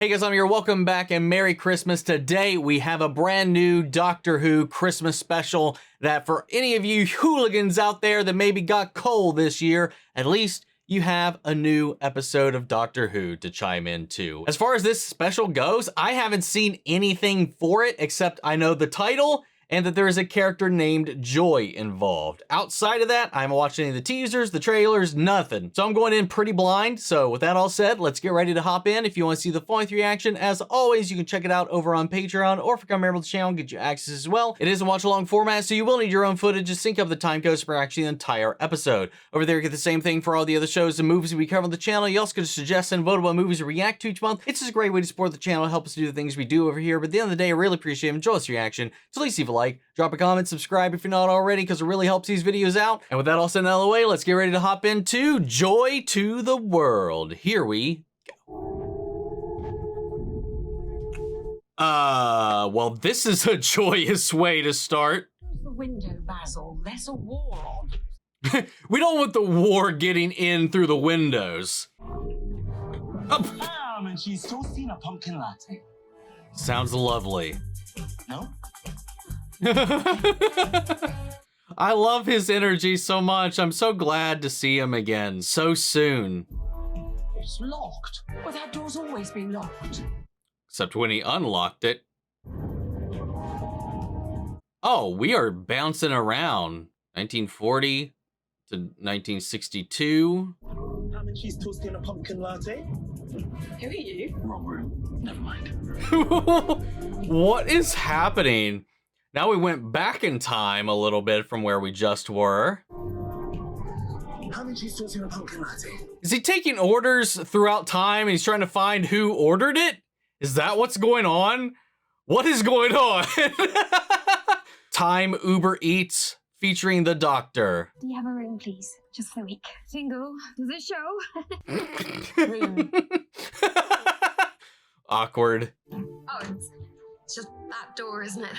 Hey guys, I'm here. Welcome back and Merry Christmas. Today we have a brand new Doctor Who Christmas special that for any of you hooligans out there that maybe got coal this year, at least you have a new episode of Doctor Who to chime into. As far as this special goes, I haven't seen anything for it except I know the title and that there is a character named Joy involved. Outside of that, I haven't watched any of the teasers, the trailers, nothing. So I'm going in pretty blind. So with that all said, let's get ready to hop in. If you want to see the full-length reaction, as always, you can check it out over on Patreon, or if you become a member of the channel, get you access as well. It is a watch-along format, so you will need your own footage to sync up the time codes for actually the entire episode. Over there, you get the same thing for all the other shows and movies we cover on the channel. You also get to suggest and vote what movies to react to each month. It's just a great way to support the channel, help us do the things we do over here. But at the end of the day, I really appreciate it. Enjoy this reaction. So please leave a like, drop a comment, subscribe if you're not already, because it really helps these videos out. And with that all said and out of the way, let's get ready to hop into Joy to the World. Here we go. Well, this is a joyous way to start. Close the window, Basil. There's a war on. We don't want the war getting in through the windows. Oh. And she's toasting a pumpkin latte. Sounds lovely. No? I love his energy so much. I'm so glad to see him again so soon. It's locked. Well, that door's always been locked. Except when he unlocked it. Oh, we are bouncing around. 1940 to 1962. Ham and cheese toasty and a pumpkin latte. Who are you? Wrong room. Never mind. What is happening? Now we went back in time a little bit from where we just were. Ham and cheese toasty and a pumpkin latte. Is he taking orders throughout time and he's trying to find who ordered it? Is that what's going on? What is going on? Time Uber Eats featuring the Doctor. Do you have a room, please? Just for a week. Single. Does it show? Room. Awkward. Oh, it's just that door, isn't it?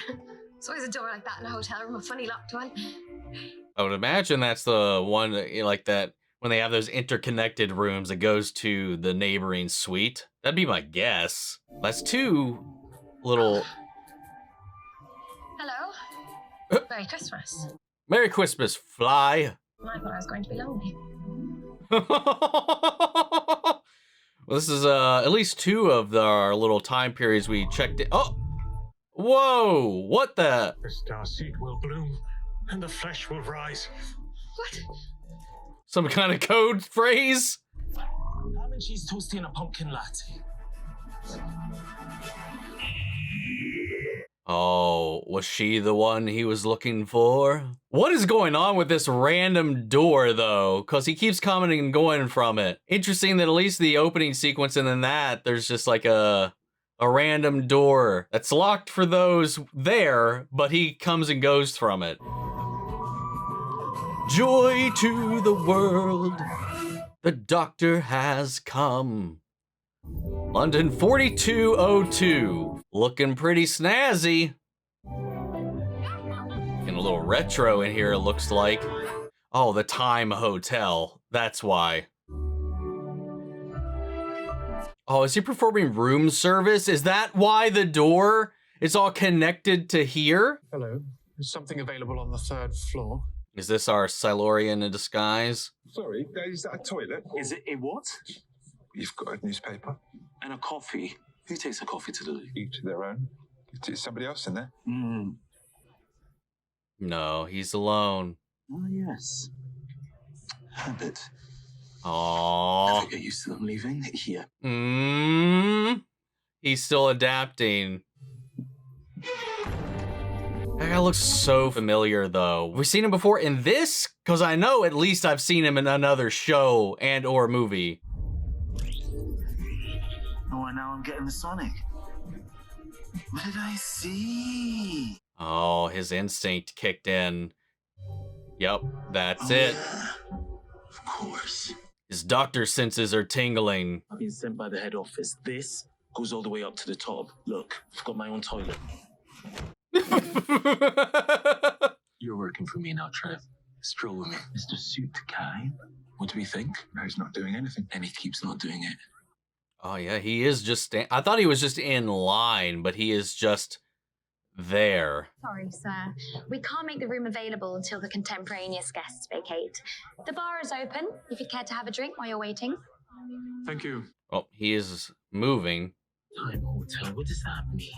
It's always a door like that in a hotel room, a funny locked one. I would imagine that's the one like that when they have those interconnected rooms that goes to the neighboring suite. That'd be my guess. That's two little... Hello. Merry Christmas. Merry Christmas, fly. I thought I was going to be lonely. Well, this is at least two of our little time periods we checked in. Oh! Whoa! What the? The starseed will bloom, and the flesh will rise. What? Some kind of code phrase? Ham and cheese toasty and a pumpkin latte. Oh, was she the one he was looking for? What is going on with this random door, though? Because he keeps coming and going from it. Interesting that at least the opening sequence and then that, there's just like a random door that's locked for those there, but he comes and goes from it. Joy to the world. The Doctor has come. London 4202. Looking pretty snazzy. And a little retro in here, it looks like. Oh, the Time Hotel. That's why. Oh, is he performing room service? Is that why the door is all connected to here? Hello. Is something available on the 3rd floor? Is this our Silurian in disguise? Sorry, is that a toilet? Is it a what? You've got a newspaper. And a coffee. Who takes a coffee to the loo? Each their own. Is somebody else in there? No, he's alone. Oh, yes. Habit. Aww. Never get used to them leaving here. He's still adapting. That guy looks so familiar, though. We've seen him before in this? Because I know at least I've seen him in another show and or movie. Oh, and now I'm getting the Sonic. What did I see? Oh, his instinct kicked in. Yep, that's it. Yeah. Of course. His doctor senses are tingling. I've been sent by the head office. This goes all the way up to the top. Look, I've got my own toilet. You're working for me now, Trev. Stroll with me. Mr. Suit Guy. What do we think? No, he's not doing anything. And he keeps not doing it. Oh yeah, he is just. I thought he was just in line, but he is just there. Sorry, sir. We can't make the room available until the contemporaneous guests vacate. The bar is open if you care to have a drink while you're waiting. Thank you. Oh, he is moving. Time hotel, what does that mean?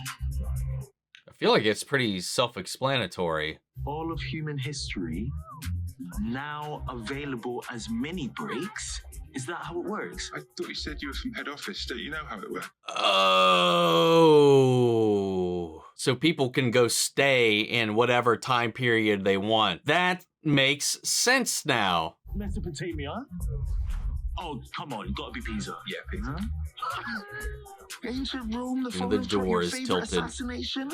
I feel like it's pretty self-explanatory. All of human history now available as mini breaks? Is that how it works? I thought you said you were from head office. Don't you know how it works? Oh. So people can go stay in whatever time period they want. That makes sense now. Mesopotamia? Oh, come on, gotta be Pisa. Yeah, Peter. Ancient Rome, the The phone of door your is favorite tilted. assassination.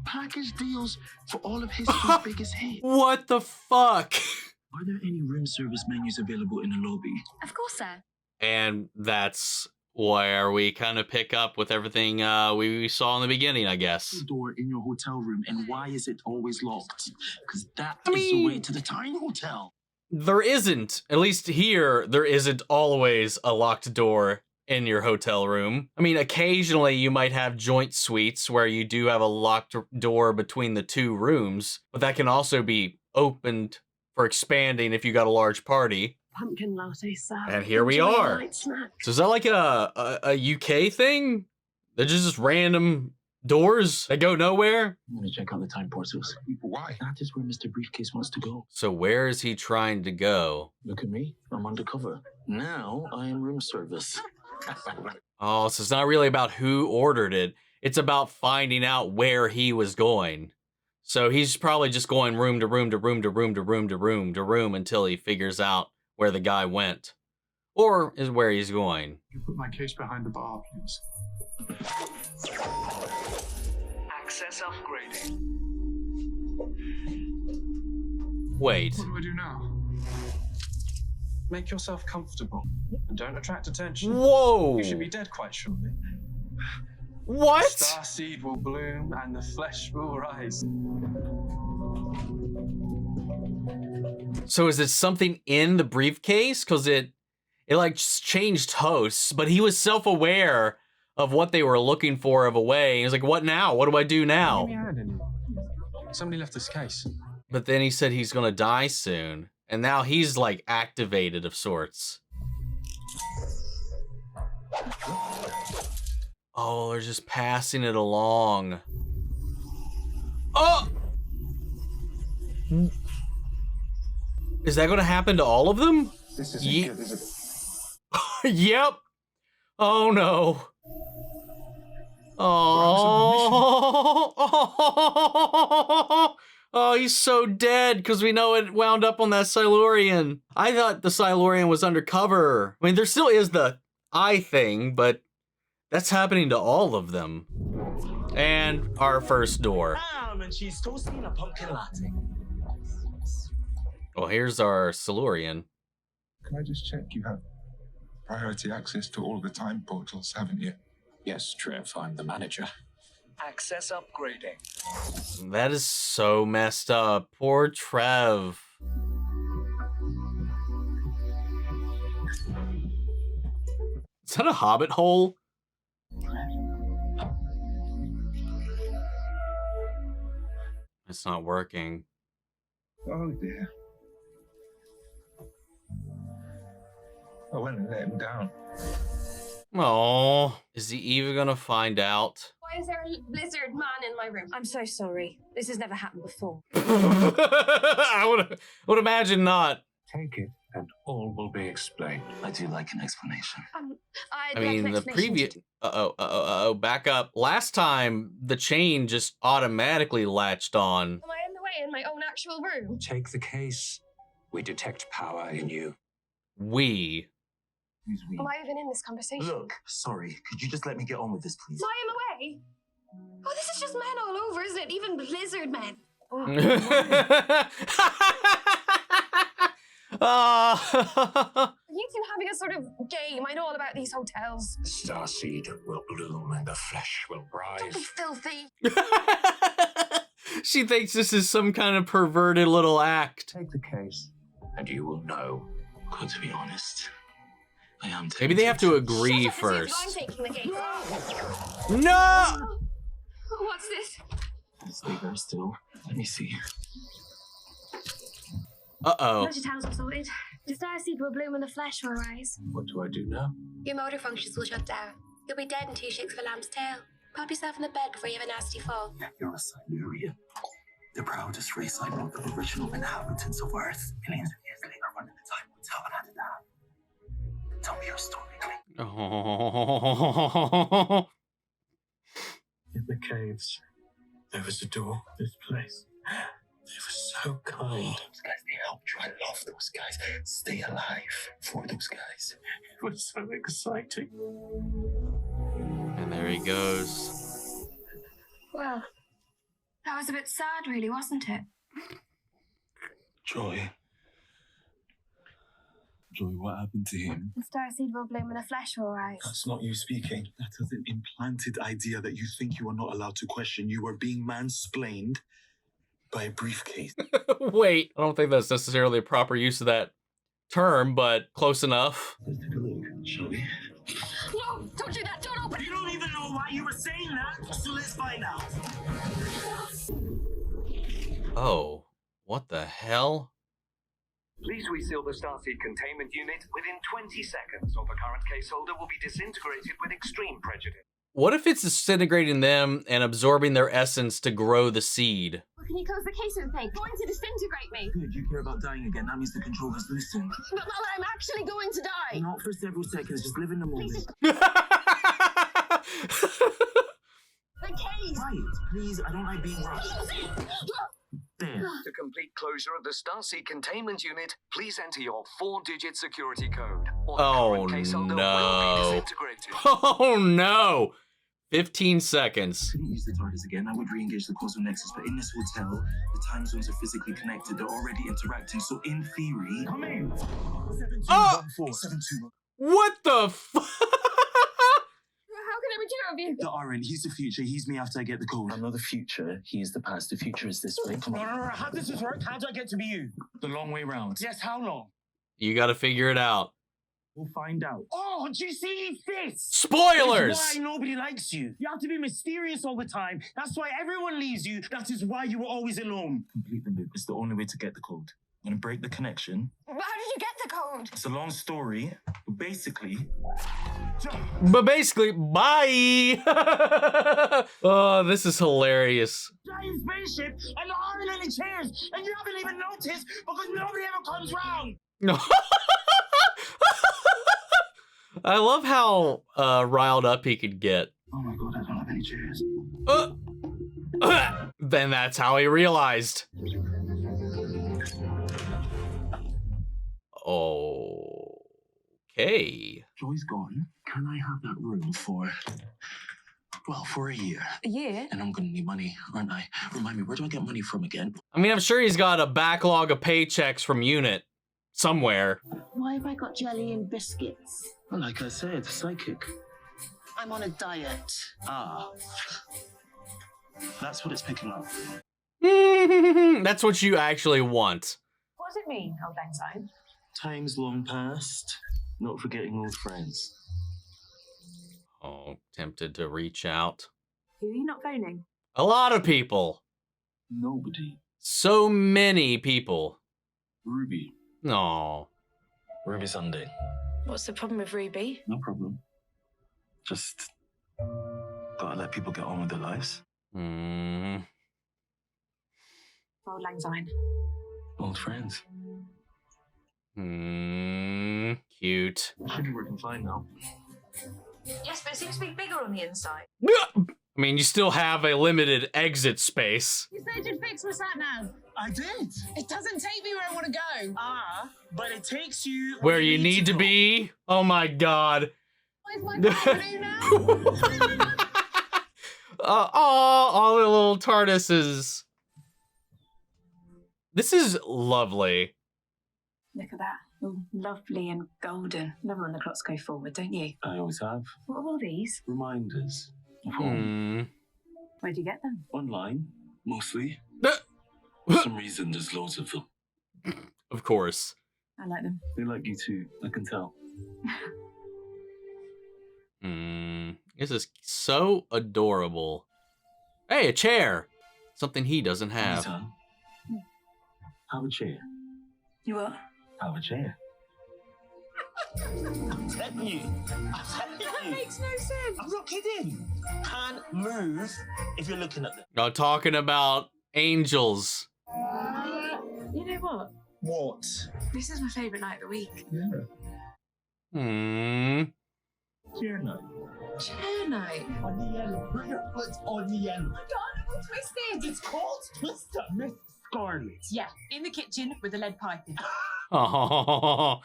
Package deals for all of history's biggest hits. What the fuck? Are there any room service menus available in the lobby? Of course, sir. And that's where we kind of pick up with everything we saw in the beginning, I guess. Door in your hotel room, and why is it always locked? Because that I is mean- the way to the tiny hotel. There isn't, at least here, there isn't always a locked door in your hotel room. I mean, occasionally you might have joint suites where you do have a locked door between the two rooms, but that can also be opened for expanding if you got a large party. Pumpkin latte, sir. And here we Enjoy a are. light snack. So is that like a UK thing? They're just random doors that go nowhere? I'm gonna check out the time portals. Why? That is where Mr. Briefcase wants to go. So where is he trying to go? Look at me, I'm undercover. Now I am room service. Oh, so it's not really about who ordered it. It's about finding out where he was going. So he's probably just going room to room to room to room to room to room to room until he figures out where the guy went. Or is where he's going. You put my case behind the bar, please. Access upgrading. Wait. What do I do now? Make yourself comfortable and don't attract attention. Whoa! You should be dead quite shortly. What? Starseed will bloom and the flesh will rise. So is it something in the briefcase? Because it like changed hosts, but he was self-aware of what they were looking for of a way. He was like, what now? What do I do now? Give me a hand in it. Somebody left this case. But then he said he's gonna die soon. And now he's like activated of sorts. Oh, they're just passing it along. Oh! Is that gonna happen to all of them? This isn't Ye- good, is it? Yep. Oh no. Oh. Oh, he's so dead because we know it wound up on that Silurian. I thought the Silurian was undercover. I mean, there still is the eye thing, but that's happening to all of them. And our first door. And she's toasting a pumpkin latte. Well, here's our Silurian. Can I just check you have priority access to all the time portals, haven't you? Yes, Trev, I'm the manager. Access upgrading. That is so messed up. Poor Trev. Is that a hobbit hole? It's not working. Oh dear. I went and let him down. Oh, is he even gonna find out? Why is there a lizard man in my room? I'm so sorry. This has never happened before. I would imagine not. Take it and all will be explained. I do like an explanation. I mean, the previous. Back up. Last time, the chain just automatically latched on. Am I in the way in my own actual room? Take the case. We detect power in you. We. Who's we? Am I even in this conversation? Look, sorry, could you just let me get on with this, please? Am I in the way? Oh, this is just men all over, isn't it? Even lizard men. Ah. Are you two having a sort of game? I know all about these hotels. Starseed will bloom and the flesh will Don't be rise. filthy. She thinks this is some kind of perverted little act. Take the case and you will know. Got to be honest, I am. Maybe they have to agree Shut up, this is first. I'm taking the cake. No! What's this? Stay very still. Let me see. Uh-oh. Motor towels are sorted. The starseed will bloom and the flesh will rise. What do I do now? Your motor functions will shut down. You'll be dead in 2 shakes of a lamb's tail. Pop yourself in the bed before you have a nasty fall. You're a Silurian. The proudest race I know, the original inhabitants of Earth. Millions of years later, running the time will tell another that. Tell me your story, Clint. Oh. In the caves, there was a door. This place. They were so kind. Those guys, they helped you. I love those guys. Stay alive for those guys. It was so exciting. And there he goes. Well, that was a bit sad, really, wasn't it? Joy. Joy, what happened to him? The starseed will bloom and the flesh will rise. That's not you speaking. That is an implanted idea that you think you are not allowed to question. You are being mansplained by a briefcase. Wait, I don't think that's necessarily a proper use of that term, but close enough. Let's take a look, shall we? No, don't do that, don't open it! You don't even know why you were saying that, so let's find out. Oh, what the hell? Please reseal the starseed containment unit within 20 seconds, or the current case holder will be disintegrated with extreme prejudice. What if it's disintegrating them and absorbing their essence to grow the seed? Well, can you close the case with me? Going to disintegrate me. Good, you care about dying again. That means the control is loosened. But I'm actually going to die. Not for several seconds, just live in the moment. The case. Quiet, please. I don't like being rushed. There. To complete closure of the starseed containment unit, please enter your 4-digit security code, or the Oh, current case holder will no. be disintegrated. Oh no! 15 seconds. Couldn't use the TARDIS again. I would re-engage the causal nexus, but in this hotel, the time zones are physically connected. They're already interacting, so in theory... Come in! 7214. 721. What the fuck? How can I be two of you? The Aren't. He's the future. He's me after I get the code. I'm not the future. He is the past. The future is this way. Come on. No. How does this work? How do I get to be you? The long way round. Yes, how long? You gotta figure it out. We'll find out. Oh, do you see this? Spoilers! That's why nobody likes you. You have to be mysterious all the time. That's why everyone leaves you. That is why you were always alone. Complete the loop. It's the only way to get the code. I'm gonna break the connection. How did you get the code? It's a long story. But basically... Bye! Oh, this is hilarious. Giant spaceship and there aren't any chairs, and you haven't even noticed because nobody ever comes round. No. I love how riled up he could get. Oh my god, I don't have any chairs. Then that's how he realized. Okay. Joy's gone. Can I have that room for a year? A year? And I'm gonna need money, aren't I? Remind me, where do I get money from again? I mean, I'm sure he's got a backlog of paychecks from Unit somewhere. Why have I got jelly and biscuits? Well, like I said, psychic. I'm on a diet. Ah. That's what it's picking up. That's what you actually want. What does it mean, old lang syne? Time's long past. Not forgetting old friends. Oh, tempted to reach out. Who are you not phoning? A lot of people. Nobody. So many people. Ruby. No. Ruby Sunday. What's the problem with Ruby? No problem. Just gotta let people get on with their lives. Old lang syne. Old friends. Cute. Should be working fine now. Yes, but it seems to be bigger on the inside. I mean, you still have a limited exit space. You said you'd fix my sat nav. I did. It doesn't take me where I want to go. But it takes you Where you need to be. Oh my god. Where's my car now? All the little TARDISes. This is lovely. Look at that. All lovely and golden. Love it when the clocks go forward, don't you? I always have. What are all these? Reminders. Of home. Hmm. Where'd you get them? Online, mostly. Uh, For some reason, there's loads of them. Of course. I like them. They like you too, I can tell. This is so adorable. Hey, a chair. Something he doesn't have. Have a chair. You what? Have a chair. I'm telling you. That makes no sense. I'm not kidding. Can't move if you're looking at them. No, talking about angels. You know what? What? This is my favourite night of the week. Chair night. Chair night. On the yellow. Put your foot on the yellow. God, I'm twisted. It's called Twister. Miss Scarlet. Yeah, in the kitchen with the lead pipe in. Oh.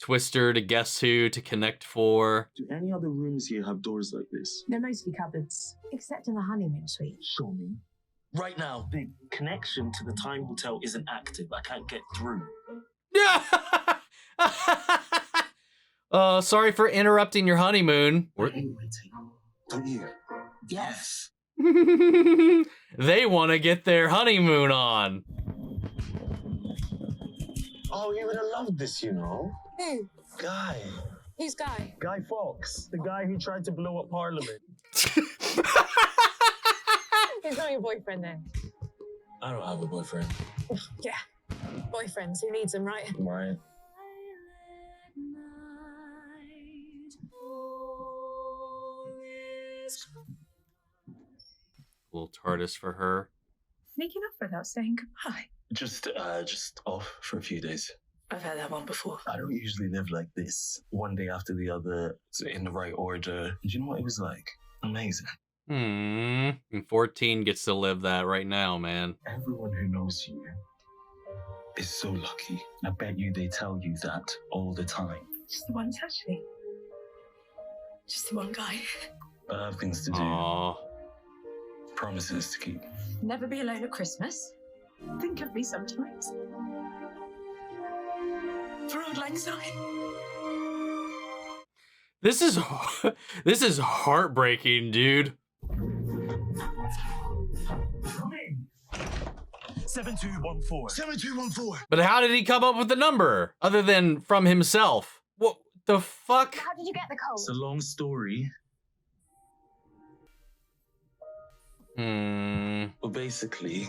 Twister to Guess Who to Connect Four. Do any other rooms here have doors like this? They're mostly cupboards. Except in the honeymoon suite. Show me. Right now, the connection to the Time Hotel isn't active. I can't get through. Sorry for interrupting your honeymoon. Don't you? Yes. They want to get their honeymoon on. Oh, you would have loved this, you know. Who? Guy. Who's Guy? Guy Fawkes. The guy who tried to blow up Parliament. He's not your boyfriend then? I don't have a boyfriend. Yeah. Boyfriends, who needs them, right? Right. Little TARDIS for her. Sneaking off without saying goodbye. Just off for a few days. I've had that one before. I don't usually live like this. One day after the other, in the right order. Do you know what it was like? Amazing. And 14 gets to live that right now, man. Everyone who knows you is so lucky. I bet you they tell you that all the time. Just the one Ashley. Just the one guy. But I have things to do. Aww. Promises to keep. Never be alone at Christmas. Think of me sometimes. For Auld Lang Syne. This is heartbreaking, dude. Come in. 7214. 7214. But how did he come up with the number other than from himself? What the fuck? How did you get the code? It's a long story. But basically,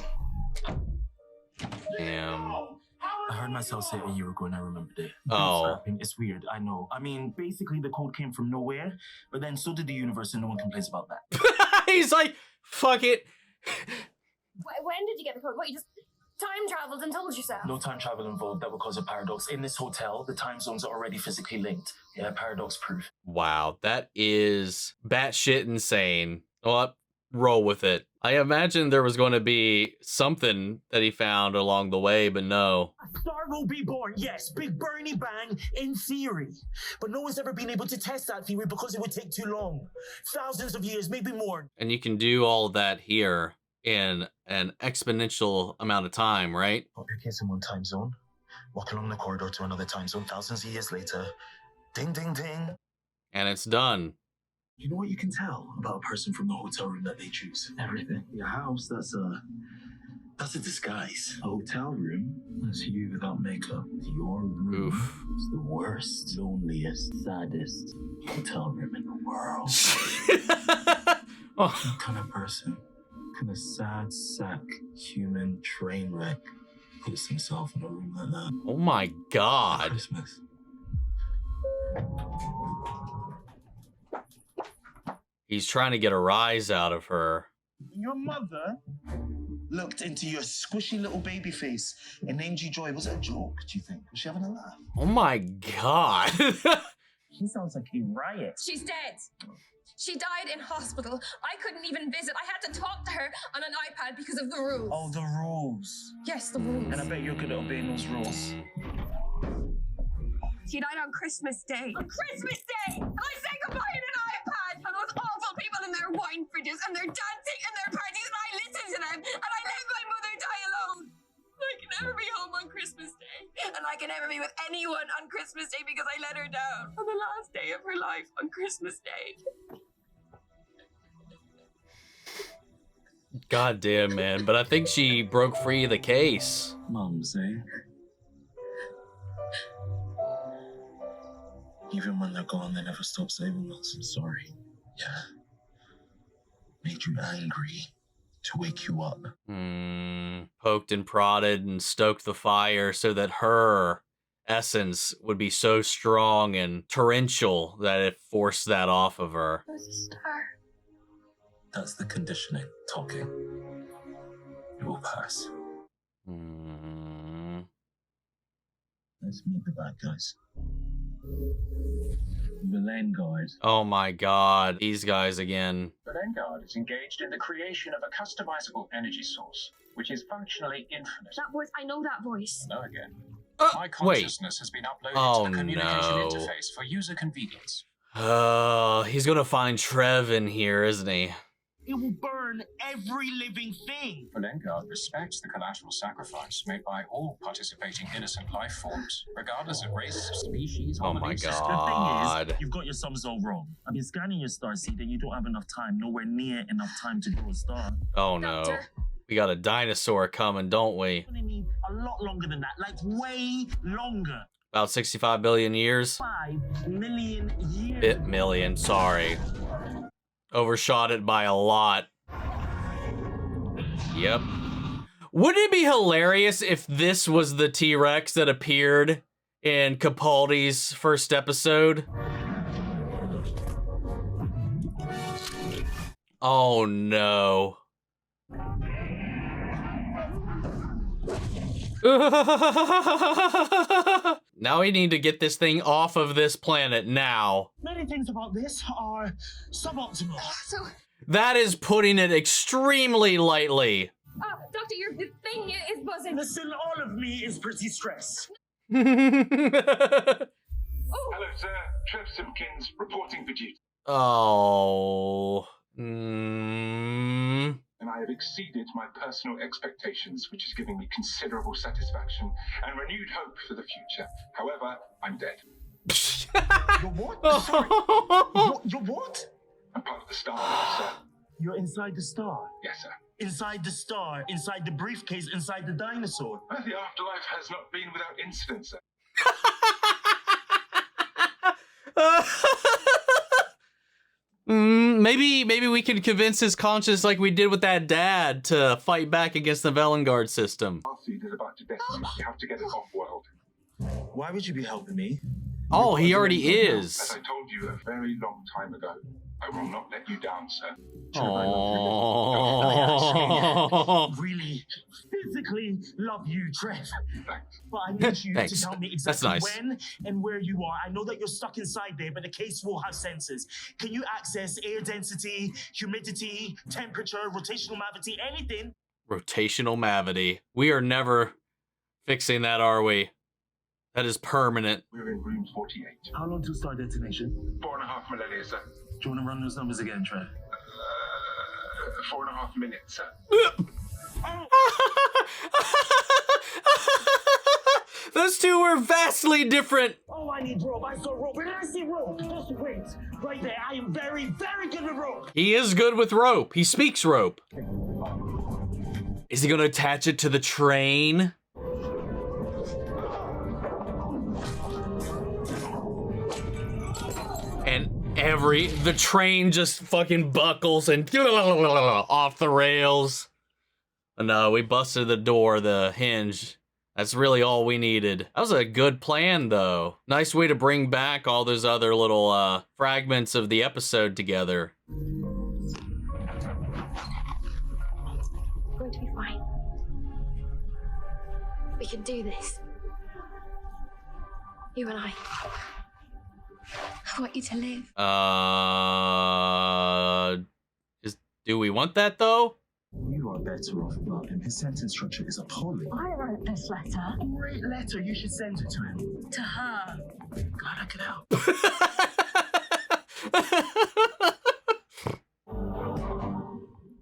Damn. I heard myself say it a year ago and I remembered it. Oh. It's weird, I know. I mean, basically the code came from nowhere, but then so did the universe and no one complains about that. He's like, fuck it. When did you get the code? What, you just time traveled and told yourself? No time travel involved, that would cause a paradox. In this hotel, the time zones are already physically linked. Yeah, paradox proof. Wow, that is batshit insane. Well, roll with it. I imagine there was going to be something that he found along the way, but no. A star will be born, yes, Big Bernie Bang, in theory. But no one's ever been able to test that theory because it would take too long. Thousands of years, maybe more. And you can do all that here in an exponential amount of time, right? Pop your kids in one time zone, walk along the corridor to another time zone, thousands of years later. Ding, ding, ding. And it's done. you know what you can tell about a person from the hotel room that they choose? Everything. Your house, that's a disguise. A hotel room, that's you without makeup. Your room is the worst, loneliest, saddest hotel room in the world. Oh. What kind of person can a sad sack human train wreck puts himself in a room like that? Oh my God. Christmas. He's trying to get a rise out of her. Your mother looked into your squishy little baby face and named you Joy. Was it a joke, do you think? Was she having a laugh? Oh my God. She sounds like a riot. She's dead. She died in hospital. I couldn't even visit. I had to talk to her on an iPad because of the rules. Oh, the rules. Yes, the rules. And I bet you're good at obeying those rules. She died on Christmas Day. On Christmas Day! And I said goodbye in an iPad! And those awful people in their wine fridges and their dancing and their parties, and I listened to them, and I let my mother die alone. I can never be home on Christmas Day. And I can never be with anyone on Christmas Day because I let her down on the last day of her life on Christmas Day. God damn, man. But I think she broke free of the case. Mums, eh? Even when they're gone, they never stop saving us. I'm sorry. Yeah. Made you angry to wake you up. Poked and prodded and stoked the fire so that her essence would be so strong and torrential that it forced that off of her. There's a star. That's the conditioning talking. It will pass. Let's meet the bad guys. The Vanguard. Oh my god, these guys again. The Vanguard is engaged in the creation of a customizable energy source, which is functionally infinite. That voice, I know that voice. Hello again. My Wait. consciousness has been uploaded to the communication interface for user convenience. He's gonna find Trev in here, isn't he? It will burn every living thing. The Vanguard respects the collateral sacrifice made by all participating innocent life forms, regardless of race, species, or Oh my belief system. The thing god. is, you've got your sums all wrong. I've been scanning your starseed and you don't have enough time, nowhere near enough time to grow a star. Oh no. Doctor. We got a dinosaur coming, don't we? You're gonna need a lot longer than that, like way longer. About 65 billion years? 5 million years. Million, sorry. Overshot it by a lot. Yep. Wouldn't it be hilarious if this was the T-Rex that appeared in Capaldi's first episode? Oh no. Now we need to get this thing off of this planet now. Many things about this are suboptimal. So, That is putting it extremely lightly. Doctor, your thing is buzzing. Listen, all of me is pretty stressed. Oh, Hello, sir. Trev Simpkins reporting for duty. Oh. And I have exceeded my personal expectations, which is giving me considerable satisfaction and renewed hope for the future. However, I'm dead. You're what? Sorry. You're what? I'm part of the Star Wars, sir. You're inside the star. Yes, sir. Inside the star, inside the briefcase, inside the dinosaur. Well, the afterlife has not been without incident, sir. Maybe we can convince his conscience like we did with that dad to fight back against the Velengard system. Our seed is about to destiny. You have to get it off-world. Why would you be helping me? Oh, he already As is. I told you a very long time ago, I will not let you down, sir. Oh. I really, physically love you, Trev. Thanks. But I need you Thanks. to tell me That's exactly nice. when and where you are. I know that you're stuck inside there, but the case will have sensors. Can you access air density, humidity, temperature, rotational gravity, anything? Rotational mavity. We are never fixing that, are we? That is permanent. We're in room 48. How long till star detonation? 4.5 millennia, sir. Do you want to run those numbers again, Trev? 4.5 minutes, sir. Those two were vastly different. Oh, I need rope. I saw rope. Where did I see rope? Just wait. Right there. I am very, very good with rope. He is good with rope. He speaks rope. Is he gonna attach it to the train? And the train just fucking buckles and off the rails. No, we busted the door, the hinge. That's really all we needed. That was a good plan, though. Nice way to bring back all those other little fragments of the episode together. We're going to be fine. We can do this. You and I. I want you to live. Do we want that, though? You are better off without him. His sentence structure is appalling. I wrote this letter. Great letter. You should send it to him. To her. Glad I could help.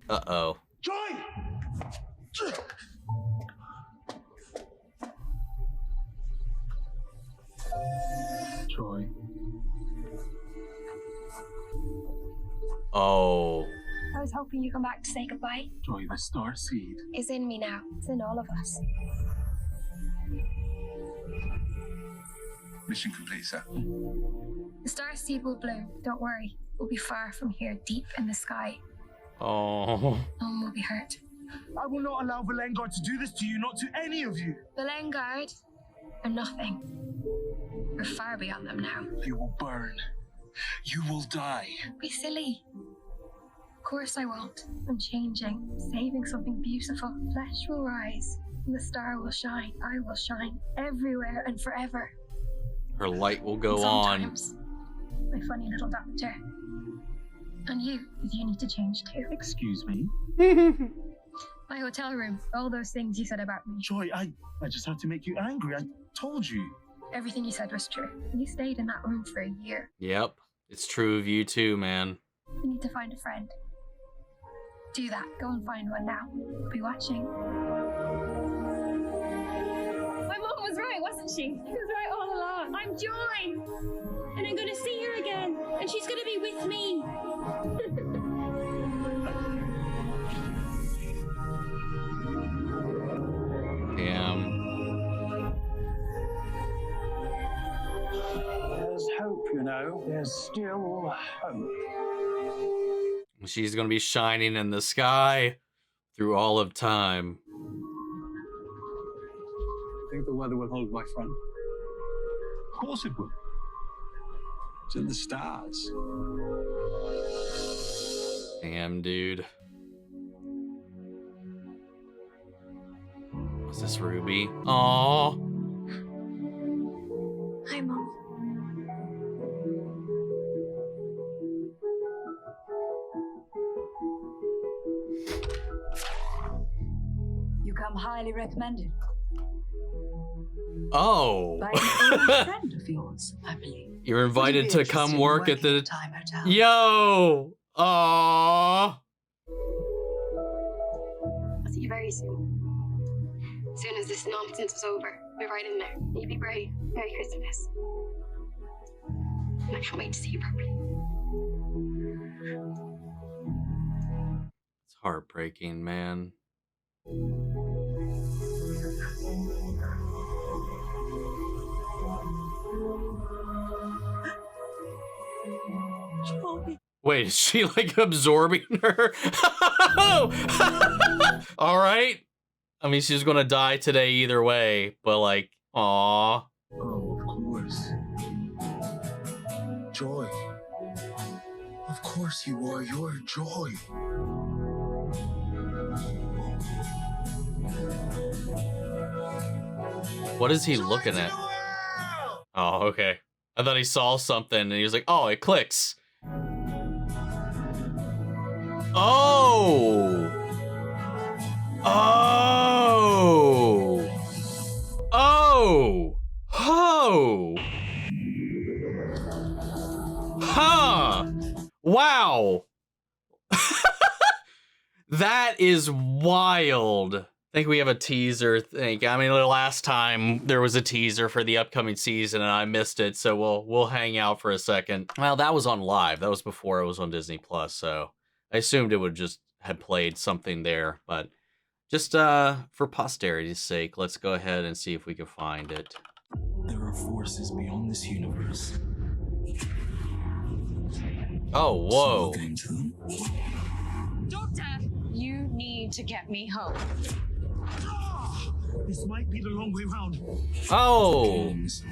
Uh-oh. Joy! Joy. Oh. I was hoping you'd come back to say goodbye. Joy, the star seed. It's in me now. It's in all of us. Mission complete, sir. The starseed will bloom. Don't worry. We'll be far from here, deep in the sky. Oh. No one will be hurt. I will not allow Valengard to do this to you, not to any of you. The Lengard are nothing. We're far beyond them now. You will burn. You will die. Don't be silly. Of course I won't. I'm changing, saving something beautiful. Flesh will rise, and the star will shine. I will shine everywhere and forever. Her light will go on. Sometimes, my funny little doctor. And you, because you need to change too. Excuse me? My hotel room, all those things you said about me. Joy, I just had to make you angry. I told you. Everything you said was true. You stayed in that room for a year. Yep, it's true of you too, man. You need to find a friend. Do that. Go and find one now. I'll be watching. My mom was right, wasn't she? She was right all along. I'm Joy! And I'm gonna see her again. And she's gonna be with me. Damn. There's hope, you know. There's still hope. She's gonna be shining in the sky through all of time. I think the weather will hold, my friend. Of course it will. It's in the stars. Damn, dude. Was this Ruby? Aww. Hi, Mom. You come highly recommended Oh. by an old friend of yours, I believe. You're invited to come work at the Time Hotel. Yo. Aww. I'll see you very soon. As soon as this nonsense is over, we're right in there. You be brave. Merry Christmas. And I can't wait to see you properly. It's heartbreaking, man. Wait, is she like absorbing her? All right. I mean, she's gonna die today either way, but like, aw. Oh, of course. Joy. Of course you are. You're Joy. What is he looking at? Oh, okay. I thought he saw something and he was like, oh, it clicks. Oh! Oh! Oh! Ho! Huh! Wow! That is wild. I think we have a teaser thing. I mean, the last time there was a teaser for the upcoming season and I missed it, so we'll hang out for a second. Well, that was on live. That was before it was on Disney Plus, so I assumed it would just have played something there, but just for posterity's sake, let's go ahead and see if we can find it. There are forces beyond this universe. Oh, whoa. So game to them. Doctor! You need to get me home. This might be the long way round. Oh. Games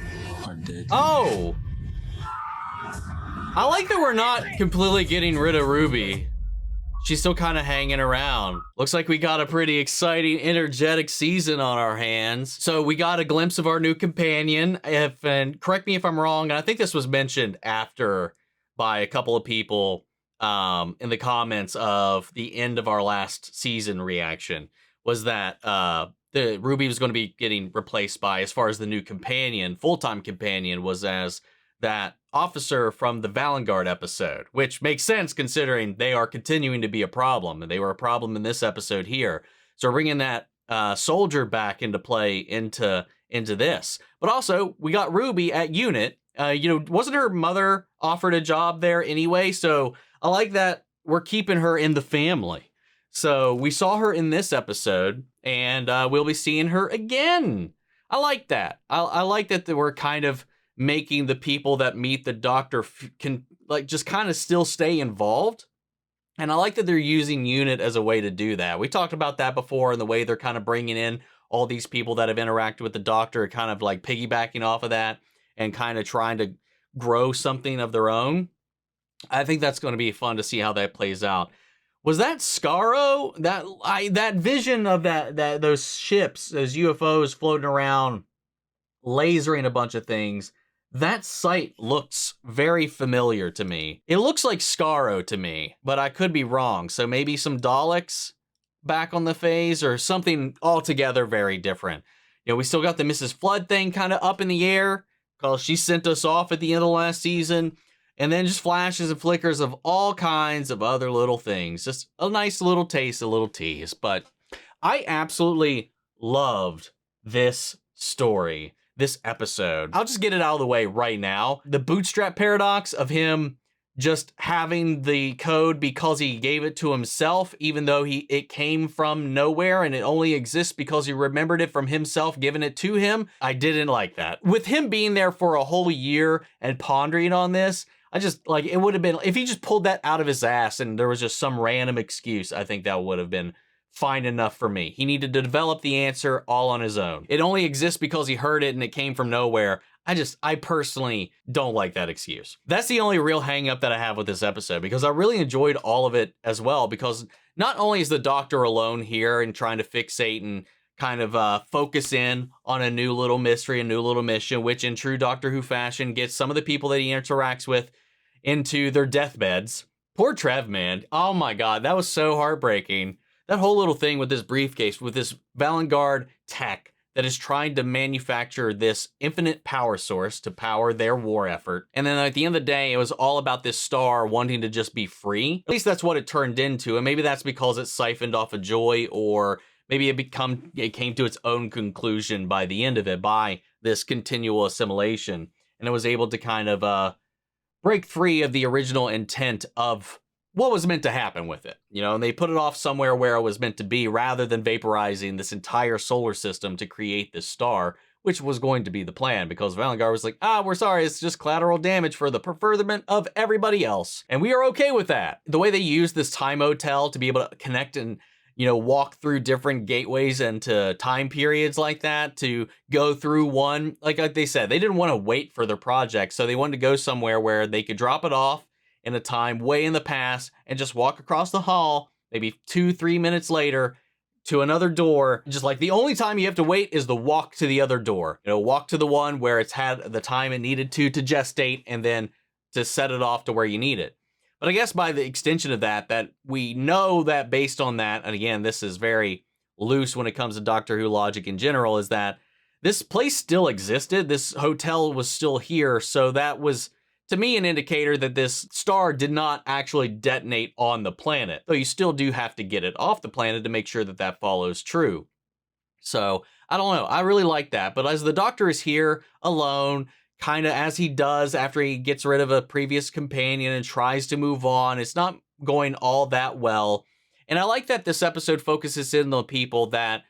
are dead. Oh. I like that we're not completely getting rid of Ruby. She's still kind of hanging around. Looks like we got a pretty exciting, energetic season on our hands. So we got a glimpse of our new companion. And correct me if I'm wrong, and I think this was mentioned after by a couple of people in the comments of the end of our last season reaction, was that the Ruby was going to be getting replaced by, as far as the new companion, full-time companion, was as that officer from the Valengard episode, which makes sense considering they are continuing to be a problem, and they were a problem in this episode here. So we're bringing that soldier back into play into this. But also, we got Ruby at Unit. Wasn't her mother offered a job there anyway? So I like that we're keeping her in the family. So we saw her in this episode, and we'll be seeing her again. I like that. I like that we're kind of making the people that meet the doctor can like just kind of still stay involved. And I like that they're using Unit as a way to do that. We talked about that before, and the way they're kind of bringing in all these people that have interacted with the doctor, kind of like piggybacking off of that and kind of trying to grow something of their own. I think that's going to be fun to see how that plays out. Was that Skaro? That vision of those ships, those UFOs floating around, lasering a bunch of things. That sight looks very familiar to me. It looks like Skaro to me, but I could be wrong. So maybe some Daleks back on the phase or something altogether very different. You know, we still got the Mrs. Flood thing kind of up in the air because she sent us off at the end of last season. And then just flashes and flickers of all kinds of other little things. Just a nice little taste, a little tease. But I absolutely loved this story, this episode. I'll just get it out of the way right now. The bootstrap paradox of him just having the code because he gave it to himself, even though it came from nowhere and it only exists because he remembered it from himself giving it to him. I didn't like that. With him being there for a whole year and pondering on this, I just, like, it would have been, if he just pulled that out of his ass and there was just some random excuse, I think that would have been fine enough for me. He needed to develop the answer all on his own. It only exists because he heard it and it came from nowhere. I personally don't like that excuse. That's the only real hang up that I have with this episode, because I really enjoyed all of it as well, because not only is the doctor alone here and trying to fixate and kind of focus in on a new little mystery, a new little mission, which in true Doctor Who fashion gets some of the people that he interacts with into their deathbeds. Poor Trev, man. Oh my God, that was so heartbreaking. That whole little thing with this briefcase, with this Valengard tech that is trying to manufacture this infinite power source to power their war effort. And then at the end of the day, it was all about this star wanting to just be free. At least that's what it turned into. And maybe that's because it siphoned off of joy, or maybe it came to its own conclusion by the end of it, by this continual assimilation. And it was able to kind of break free of the original intent of what was meant to happen with it. You know, and they put it off somewhere where it was meant to be, rather than vaporizing this entire solar system to create this star, which was going to be the plan, because Valengard was like, we're sorry, it's just collateral damage for the furtherment of everybody else. And we are okay with that. The way they used this time hotel to be able to connect and, you know, walk through different gateways into time periods like that, to go through one, like they said, they didn't want to wait for their project. So they wanted to go somewhere where they could drop it off in a time way in the past and just walk across the hall, maybe 2-3 minutes later, to another door. Just like the only time you have to wait is the walk to the other door. You know, walk to the one where it's had the time it needed to gestate, and then to set it off to where you need it. But I guess by the extension of that we know that based on that, and again, this is very loose when it comes to Doctor Who logic in general, is that this place still existed. This hotel was still here. So that was, to me, an indicator that this star did not actually detonate on the planet. Though you still do have to get it off the planet to make sure that that follows true. So I don't know. I really like that. But as the Doctor is here alone, kind of as he does after he gets rid of a previous companion and tries to move on, it's not going all that well. And I like that this episode focuses in on people that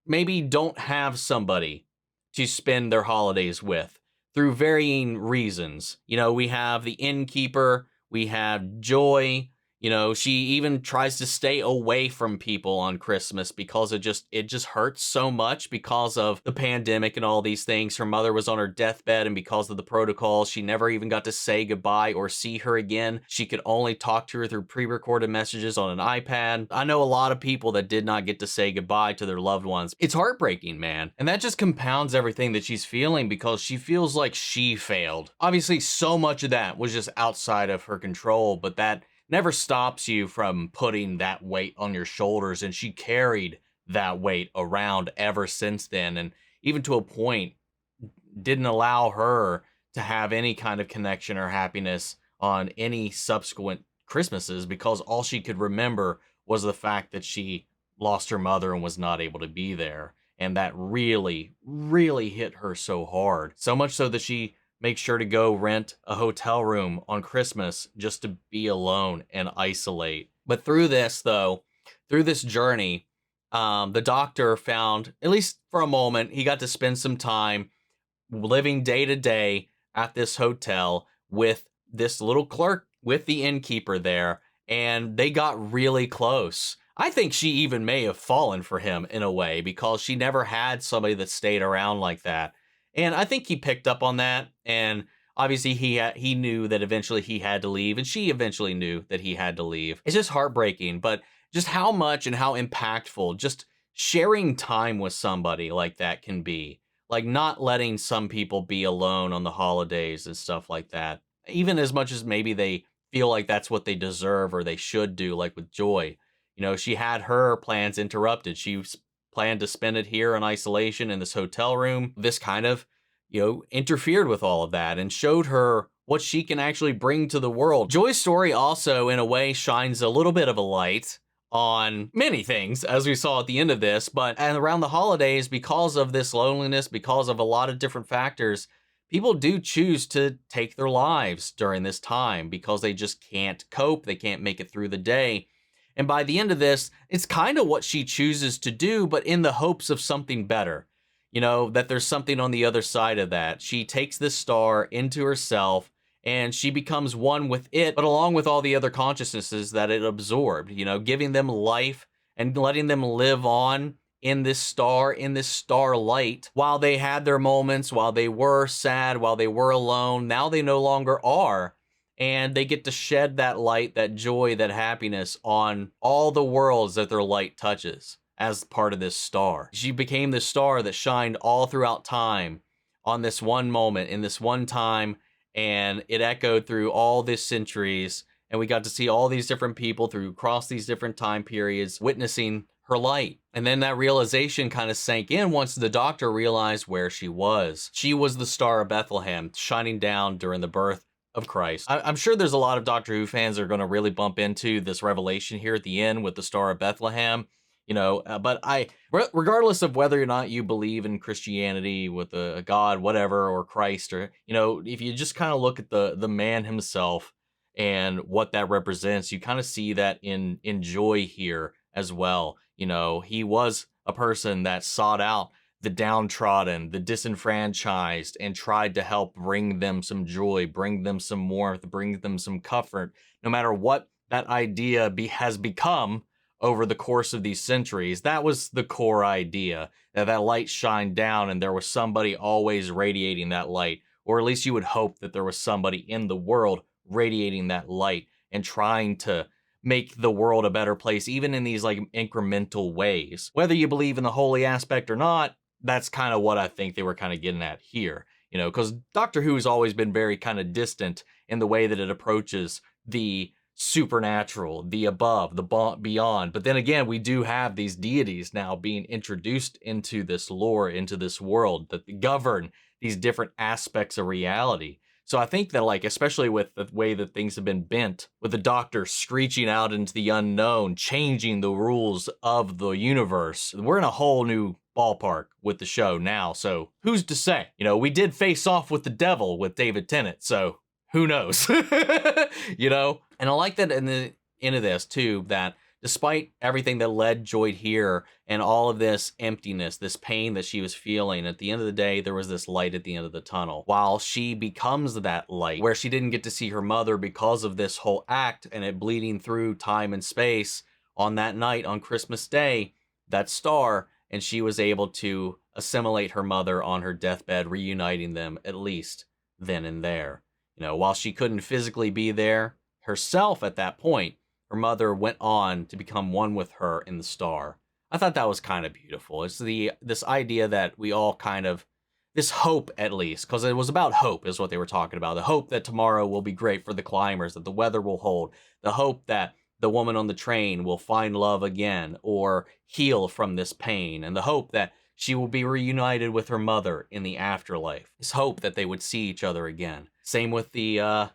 maybe don't have somebody to spend their holidays with through varying reasons. You know, we have the innkeeper, we have Joy. You know, she even tries to stay away from people on Christmas because it just hurts so much because of the pandemic and all these things. Her mother was on her deathbed, and because of the protocol, she never even got to say goodbye or see her again. She could only talk to her through pre-recorded messages on an iPad. I know a lot of people that did not get to say goodbye to their loved ones. It's heartbreaking, man. And that just compounds everything that she's feeling, because she feels like she failed. Obviously, so much of that was just outside of her control, but that never stops you from putting that weight on your shoulders, and she carried that weight around ever since then, and even to a point didn't allow her to have any kind of connection or happiness on any subsequent Christmases, because all she could remember was the fact that she lost her mother and was not able to be there. And that really, really hit her so hard. So much so that she make sure to go rent a hotel room on Christmas just to be alone and isolate. But through this, though, through this journey, the Doctor found, at least for a moment, he got to spend some time living day to day at this hotel with this little clerk, with the innkeeper there, and they got really close. I think she even may have fallen for him in a way because she never had somebody that stayed around like that. And I think he picked up on that, and obviously he knew that eventually he had to leave, and she eventually knew that he had to leave. It's just heartbreaking, but just how much and how impactful just sharing time with somebody like that can be. Like not letting some people be alone on the holidays and stuff like that. Even as much as maybe they feel like that's what they deserve or they should do, like with Joy. You know, she had her plans interrupted. She planned to spend it here in isolation in this hotel room. This kind of, interfered with all of that and showed her what she can actually bring to the world. Joy's story also, in a way, shines a little bit of a light on many things, as we saw at the end of this, and around the holidays, because of this loneliness, because of a lot of different factors, people do choose to take their lives during this time because they just can't cope, they can't make it through the day. And by the end of this, it's kind of what she chooses to do, but in the hopes of something better. That there's something on the other side of that. She takes this star into herself and she becomes one with it, but along with all the other consciousnesses that it absorbed, giving them life and letting them live on in this starlight, while they had their moments, while they were sad, while they were alone. Now they no longer are. And they get to shed that light, that joy, that happiness on all the worlds that their light touches as part of this star. She became the star that shined all throughout time on this one moment, in this one time, and it echoed through all these centuries, and we got to see all these different people across these different time periods witnessing her light. And then that realization kind of sank in once the Doctor realized where she was. She was the Star of Bethlehem, shining down during the birth of Christ. I'm sure there's a lot of Doctor Who fans that are going to really bump into this revelation here at the end with the Star of Bethlehem, but regardless of whether or not you believe in Christianity with a God, whatever, or Christ, or, if you just kind of look at the man himself and what that represents, you kind of see that in Joy here as well. He was a person that sought out the downtrodden, the disenfranchised, and tried to help bring them some joy, bring them some warmth, bring them some comfort, no matter what that idea has become over the course of these centuries. That was the core idea, that light shined down and there was somebody always radiating that light, or at least you would hope that there was somebody in the world radiating that light and trying to make the world a better place, even in these like incremental ways. Whether you believe in the holy aspect or not, that's kind of what I think they were kind of getting at here, because Doctor Who has always been very kind of distant in the way that it approaches the supernatural, the above, the beyond. But then again, we do have these deities now being introduced into this lore, into this world that govern these different aspects of reality. So I think that, like, especially with the way that things have been bent, with the Doctor screeching out into the unknown, changing the rules of the universe, we're in a whole new ballpark with the show now. So who's to say? We did face off with the devil with David Tennant, so who knows? And I like that in the end of this too, that despite everything that led Joy here and all of this emptiness, this pain that she was feeling, at the end of the day, there was this light at the end of the tunnel. While she becomes that light, where she didn't get to see her mother because of this whole act and it bleeding through time and space on that night on Christmas Day, that star, and she was able to assimilate her mother on her deathbed, reuniting them at least then and there. While she couldn't physically be there herself at that point, her mother went on to become one with her in the star. I thought that was kind of beautiful. It's this idea that we all kind of, this hope at least, because it was about hope is what they were talking about. The hope that tomorrow will be great for the climbers, that the weather will hold. The hope that the woman on the train will find love again or heal from this pain. And the hope that she will be reunited with her mother in the afterlife. This hope that they would see each other again. Same with the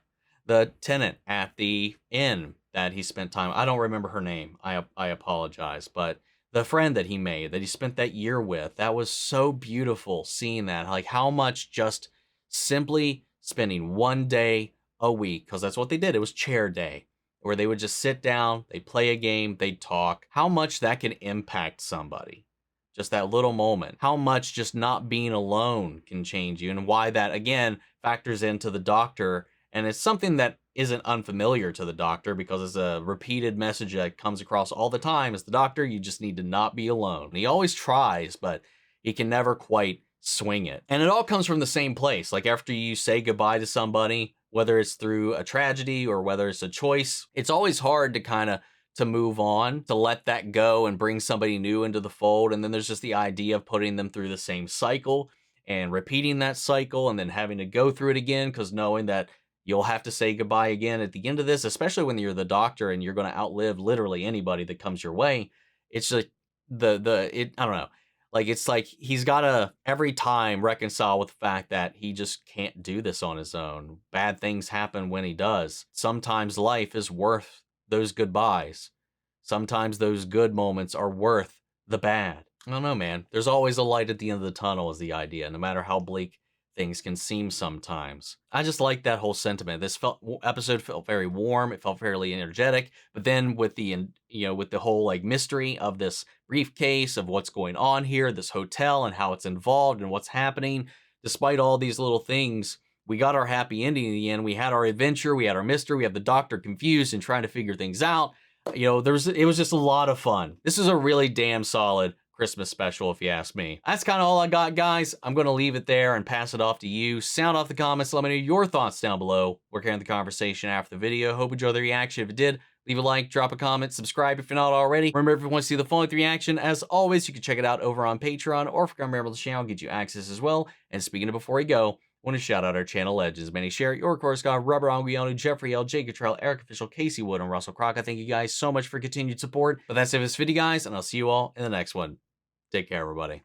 tenant at the inn that he spent time. I don't remember her name. I apologize. But the friend that he made, that he spent that year with, that was so beautiful seeing that. Like how much just simply spending one day a week, because that's what they did. It was chair day, where they would just sit down, they'd play a game, they'd talk. How much that can impact somebody. just that little moment, how much just not being alone can change you, and why that, again, factors into the doctor. And it's something that isn't unfamiliar to the doctor, because it's a repeated message that comes across all the time. As the doctor, you just need to not be alone. And he always tries, but he can never quite swing it. And it all comes from the same place. Like, after you say goodbye to somebody, whether it's through a tragedy or whether it's a choice, it's always hard to kind of to move on, to let that go and bring somebody new into the fold. And then there's just the idea of putting them through the same cycle and repeating that cycle, and then having to go through it again, because knowing that you'll have to say goodbye again at the end of this, especially when you're the doctor and you're going to outlive literally anybody that comes your way. It's like I don't know. Like, it's like he's got to every time reconcile with the fact that he just can't do this on his own. Bad things happen when he does. Sometimes life is worth those goodbyes. Sometimes those good moments are worth the bad. I don't know, man. There's always a light at the end of the tunnel is the idea, no matter how bleak things can seem sometimes. I just like that whole sentiment. This episode felt very warm. It felt fairly energetic. But then with the, with the whole like mystery of this briefcase, of what's going on here, this hotel and how it's involved and what's happening, despite all these little things, we got our happy ending in the end. We had our adventure. We had our mystery. We have the doctor confused and trying to figure things out. It was just a lot of fun. This is a really damn solid Christmas special, if you ask me. That's kind of all I got, guys. I'm going to leave it there and pass it off to you. Sound off the comments. Let me know your thoughts down below. We're carrying the conversation after the video. Hope you enjoyed the reaction. If you did, leave a like, drop a comment, subscribe if you're not already. Remember, if you want to see the full-length reaction, as always, you can check it out over on Patreon, or if you're a member of the channel, get you access as well. And speaking of before we go, I want to shout out our channel legends. Manny Sherry, Your Course God, Rubber Anguiano, Jeffrey L, Jake Cottrell, Eric Official, Casey Wood, and Russell Crocker. Thank you guys so much for continued support. But that's it for this video, guys, and I'll see you all in the next one. Take care, everybody.